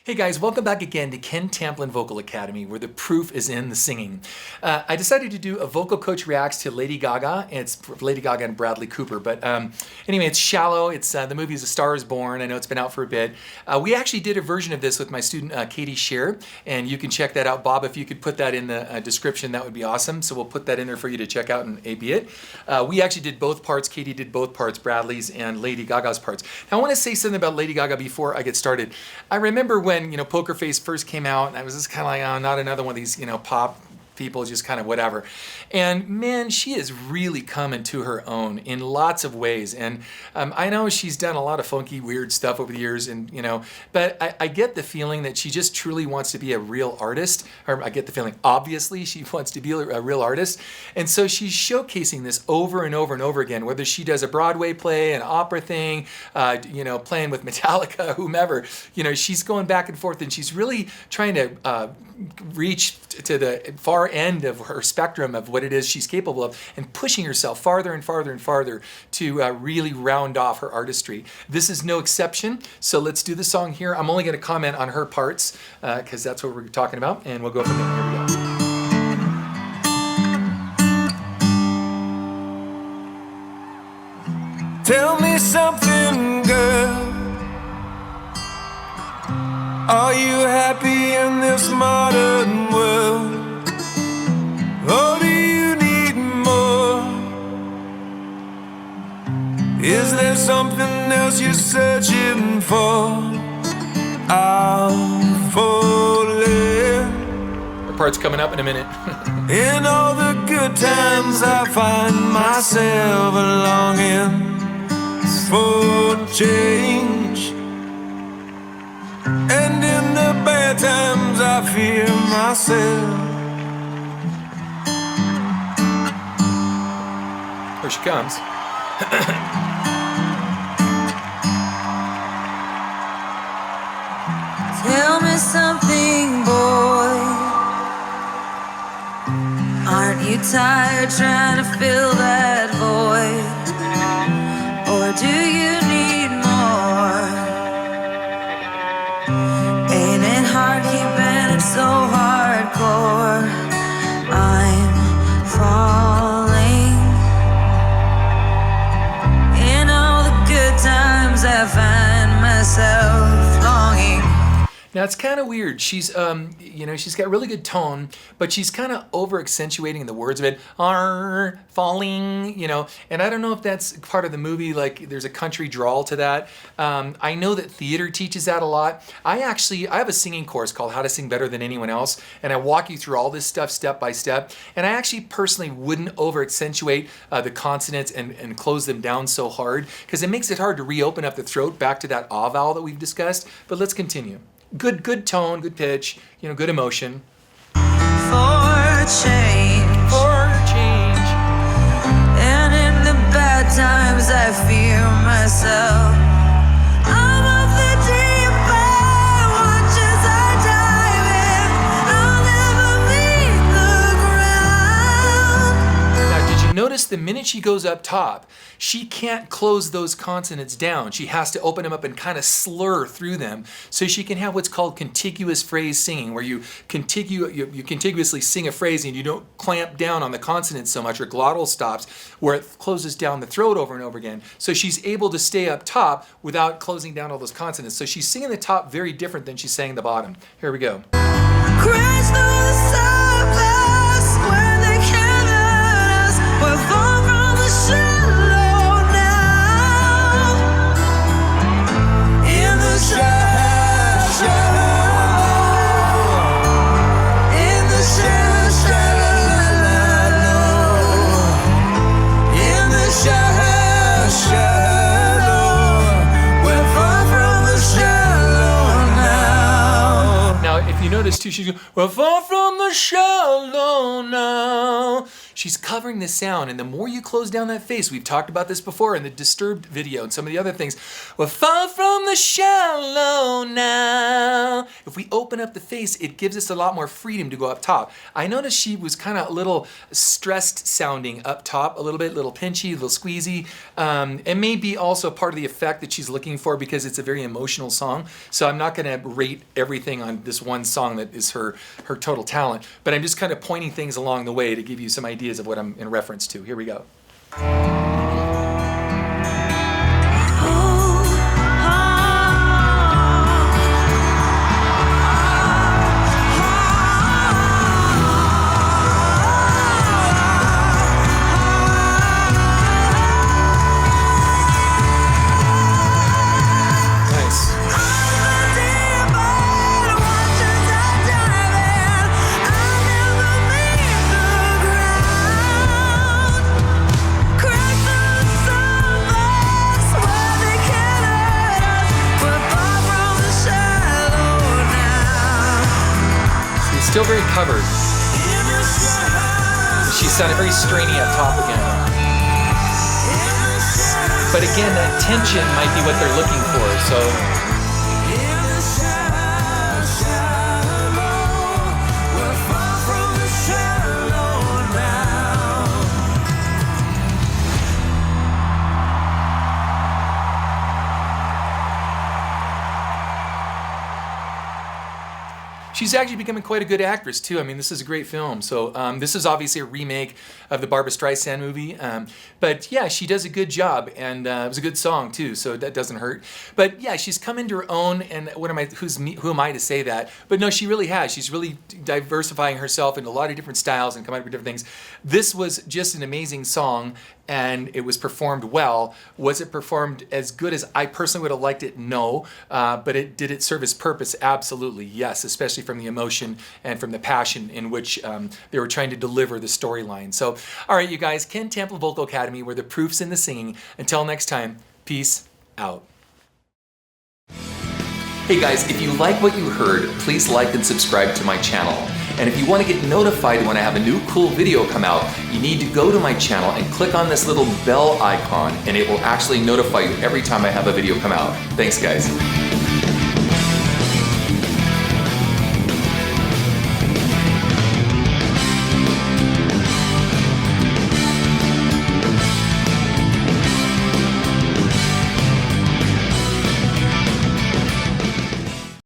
Hey guys, welcome back again to Ken Tamplin Vocal Academy, where the proof is in the singing. I decided to do a vocal coach reacts to Lady Gaga. It's Lady Gaga and Bradley Cooper, but anyway, it's shallow. It's the movie is A Star Is Born. I know it's been out for a bit. We actually did a version of this with my student Katie Shear, and you can check that out. Bob, if you could put that in the description, that would be awesome. So we'll put that in there for you to check out and AB it. We actually did both parts. Katie did both parts, Bradley's and Lady Gaga's parts. Now I want to say something about Lady Gaga before I get started. I remember when Poker Face first came out, and I was just kind of like, oh, not another one of these, pop people, just kind of whatever. And man, she is really coming to her own in lots of ways. And I know she's done a lot of funky, weird stuff over the years, and but I get the feeling that she just truly wants to be a real artist. Or I get the feeling, obviously, she wants to be a real artist. And so she's showcasing this over and over and over again, whether she does a Broadway play, an opera thing, playing with Metallica, whomever. She's going back and forth, and she's really trying to reach to the far end of her spectrum of what it is she's capable of, and pushing herself farther and farther and farther to really round off her artistry. This is no exception, so let's do the song here. I'm only going to comment on her parts because that's what we're talking about, and we'll go from there. Here we go. Tell me something, girl. Are you happy in this modern world? Or do you need more? Is there something else you're searching for? I'm falling. The part's coming up in a minute. In all the good times I find myself longing for change, and in the bad times I fear myself. Here she comes. Tell me something, boy. Aren't you tired trying to fill that void? Or do you need more? Ain't it hard keeping it so hardcore? I'm falling. In all the good times I find myself longing. Now it's kind of weird. She's, she's got really good tone, but she's kind of over accentuating the words of it. Falling, and I don't know if that's part of the movie. Like there's a country drawl to that. I know that theater teaches that a lot. I have a singing course called How to Sing Better Than Anyone Else, and I walk you through all this stuff step by step. And I actually personally wouldn't over accentuate the consonants and close them down so hard, because it makes it hard to reopen up the throat back to that ah vowel that we've discussed. But let's continue. Good tone, good pitch, good emotion. For change. And in the bad times I fear myself. I'm of the deep end, watch as I dive in. I'll never meet the ground. Now, did you notice the minute she goes up top, she can't close those consonants down. She has to open them up and kind of slur through them, so she can have what's called contiguous phrase singing, where you contiguously sing a phrase and you don't clamp down on the consonants so much, or glottal stops, where it closes down the throat over and over again. So she's able to stay up top without closing down all those consonants. So she's singing the top very different than she's saying the bottom. Here we go. Crash through the surface where they can't hurt us. We're far from the shallow now. In the shallow, in the shallow, in the shallow, we're far from the shallow now. Now, if you notice too, she's going, we're far from the shallow now. She's covering the sound, and the more you close down that face, we've talked about this before in the Disturbed video and some of the other things, we're far from the shallow now. if we open up the face, it gives us a lot more freedom to go up top. I noticed she was kind of a little stressed sounding up top, a little bit, little pinchy, a little squeezy. It may be also part of the effect that she's looking for because it's a very emotional song. So I'm not going to rate everything on this one song that is her total talent, but I'm just kind of pointing things along the way to give you some ideas of what I'm in reference to. Here we go. Still very covered. She sounded very strainy up top again. But again, that tension might be what they're looking for, so. She's actually becoming quite a good actress too. I mean, this is a great film. So this is obviously a remake of the Barbra Streisand movie. But yeah, she does a good job, and it was a good song too, so that doesn't hurt. But yeah, she's come into her own, and who am I to say that? But no, she really has. She's really diversifying herself into a lot of different styles and coming up with different things. This was just an amazing song, and it was performed well. Was it performed as good as I personally would have liked it? No. But did it serve its purpose? Absolutely, yes, especially from the emotion and from the passion in which they were trying to deliver the storyline. So, all right, you guys, Ken Tamplin Vocal Academy, where the proof's in the singing. Until next time, peace out. Hey guys, if you like what you heard, please like and subscribe to my channel. And if you want to get notified when I have a new cool video come out, you need to go to my channel and click on this little bell icon, and it will actually notify you every time I have a video come out. Thanks guys.